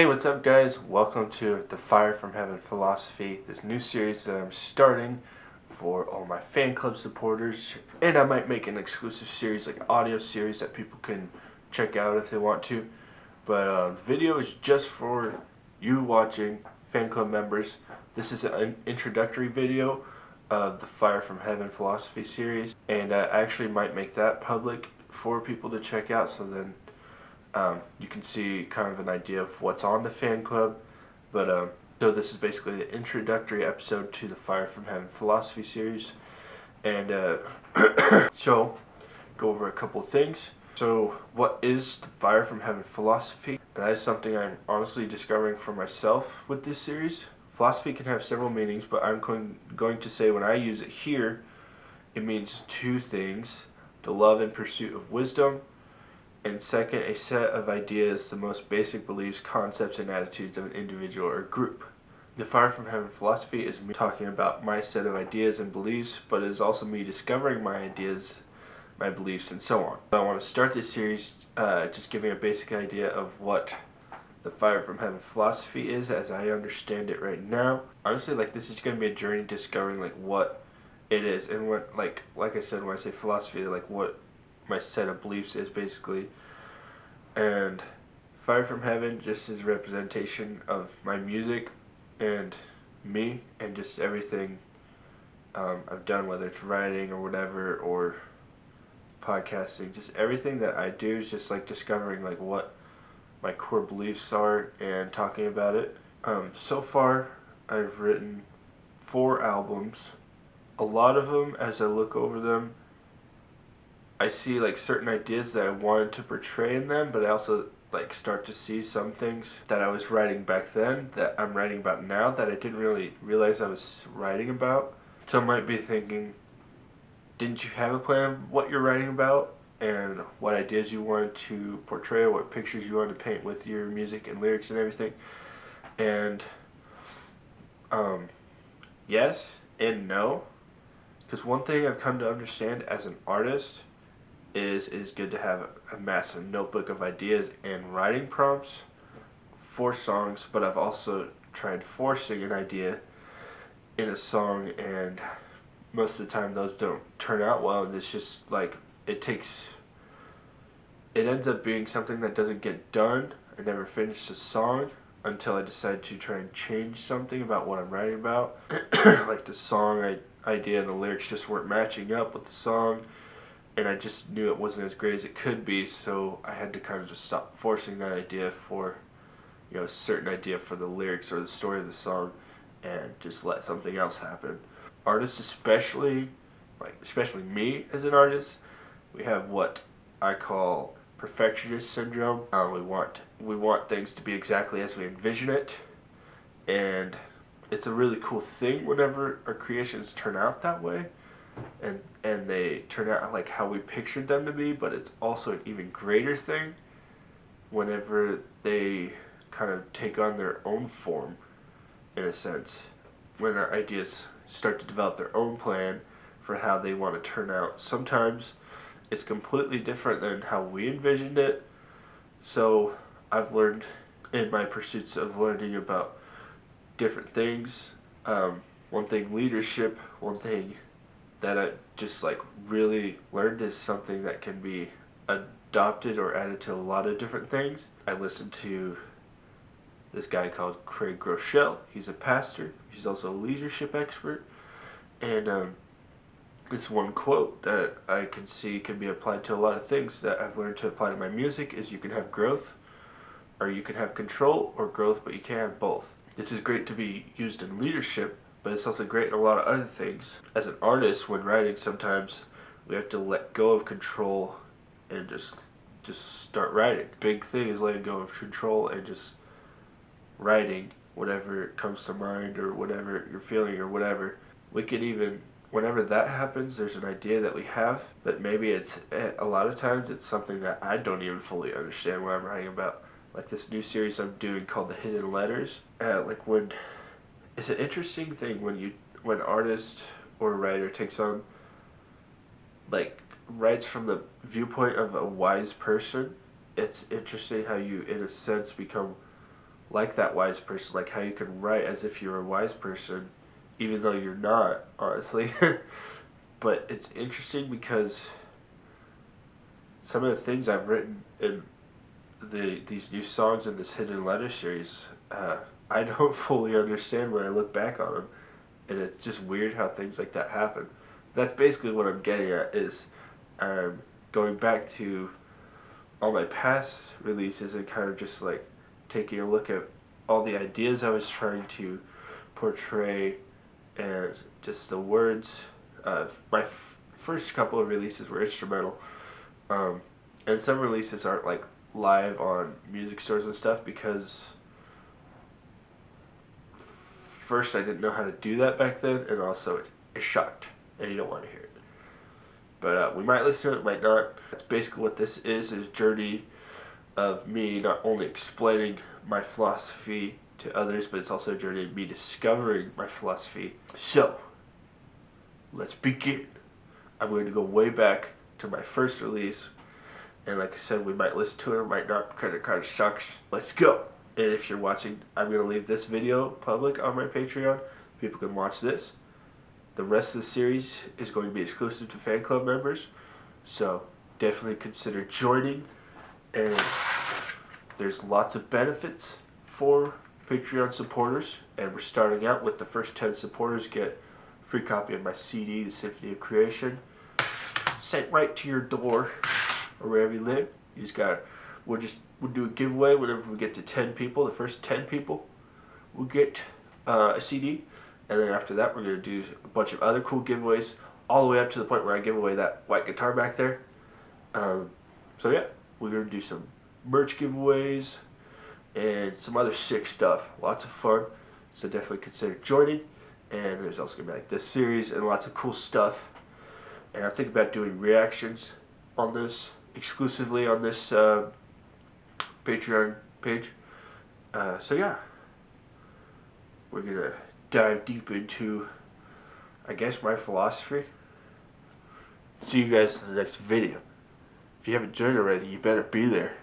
Hey, what's up, guys? Welcome to the Fire from Heaven Philosophy, this new series that I'm starting for all my fan club supporters. And I might make an exclusive series, like audio series, that people can check out if they want to. But the video is just for you watching, fan club members. This is an introductory video of the Fire from Heaven Philosophy series. And I actually might make that public for people to check out, so then you can see kind of an idea of what's on the fan club. But so this is basically the introductory episode to the Fire from Heaven Philosophy series, and so go over a couple things. So what is the Fire from Heaven Philosophy? That is something I'm honestly discovering for myself with this series. Philosophy can have several meanings, but I'm going to say when I use it here, it means two things: the love and pursuit of wisdom, and second, a set of ideas, the most basic beliefs, concepts, and attitudes of an individual or group. The Fire from Heaven Philosophy is me talking about my set of ideas and beliefs, but it is also me discovering my ideas, my beliefs, and so on. So I want to start this series just giving a basic idea of what the Fire from Heaven Philosophy is as I understand it right now. Honestly, this is going to be a journey discovering what it is, and what like I said, when I say philosophy, what my set of beliefs is basically. And Fire from Heaven just is a representation of my music and me and just everything I've done, whether it's writing or whatever, or podcasting. Just everything that I do is just discovering what my core beliefs are and talking about it. So far I've written 4 albums. A lot of them, as I look over them, I see certain ideas that I wanted to portray in them, but I also start to see some things that I was writing back then that I'm writing about now that I didn't really realize I was writing about. Some might be thinking, didn't you have a plan of what you're writing about and what ideas you wanted to portray, what pictures you wanted to paint with your music and lyrics and everything? And yes and no, because one thing I've come to understand as an artist is it is good to have a massive notebook of ideas and writing prompts for songs, but I've also tried forcing an idea in a song, and most of the time those don't turn out well, and it's just it ends up being something that doesn't get done. I never finish the song until I decide to try and change something about what I'm writing about. Like the song idea and the lyrics just weren't matching up with the song, and I just knew it wasn't as great as it could be, so I had to kind of just stop forcing that idea for, a certain idea for the lyrics or the story of the song, and just let something else happen. Artists, especially me as an artist, we have what I call perfectionist syndrome. We want things to be exactly as we envision it, and it's a really cool thing whenever our creations turn out that way, and they turn out how we pictured them to be. But it's also an even greater thing whenever they kind of take on their own form, in a sense, when our ideas start to develop their own plan for how they want to turn out. Sometimes it's completely different than how we envisioned it. So I've learned in my pursuits of learning about different things. One thing, leadership. One thing that I just really learned is something that can be adopted or added to a lot of different things. I listened to this guy called Craig Groeschel. He's a pastor. He's also a leadership expert. And this one quote that I can see can be applied to a lot of things that I've learned to apply to my music is: you can have growth, or you can have control or growth, but you can't have both. This is great to be used in leadership, but it's also great in a lot of other things. As an artist, when writing, sometimes we have to let go of control and just start writing. Big thing is letting go of control and just writing whatever comes to mind or whatever you're feeling or whatever. We could even, whenever that happens, there's an idea that we have, but maybe a lot of times it's something that I don't even fully understand what I'm writing about. Like this new series I'm doing called The Hidden Letters. It's an interesting thing when artist or writer takes on, writes from the viewpoint of a wise person. It's interesting how you, in a sense, become like that wise person, like how you can write as if you're a wise person, even though you're not, honestly. But it's interesting because some of the things I've written in these new songs in this Hidden Letter series, I don't fully understand when I look back on them, and it's just weird how things like that happen. That's basically what I'm getting at is going back to all my past releases and kind of just like taking a look at all the ideas I was trying to portray and just the words. My first couple of releases were instrumental, and some releases aren't like live on music stores and stuff because first I didn't know how to do that back then, and also it sucked, and you don't want to hear it. But we might listen to it, might not. That's basically what this is journey of me not only explaining my philosophy to others, but it's also a journey of me discovering my philosophy. So, let's begin. I'm going to go way back to my first release, and like I said, we might listen to it or might not because it kind of sucks. Let's go. And if you're watching, I'm going to leave this video public on my Patreon. People can watch this. The rest of the series is going to be exclusive to fan club members, so definitely consider joining. And there's lots of benefits for Patreon supporters, and we're starting out with the first 10 supporters get a free copy of my CD, The Symphony of Creation, sent right to your door or wherever you live. You just got we'll do a giveaway whenever we get to 10 people. The first 10 people will get a CD, and then after that we're going to do a bunch of other cool giveaways all the way up to the point where I give away that white guitar back there. So yeah, we're going to do some merch giveaways and some other sick stuff. Lots of fun, so definitely consider joining. And there's also going to be like this series and lots of cool stuff. And I'm thinking about doing reactions on this, exclusively on this Patreon page. So yeah, we're going to dive deep into, I guess, my philosophy. See you guys in the next video. If you haven't joined already, you better be there.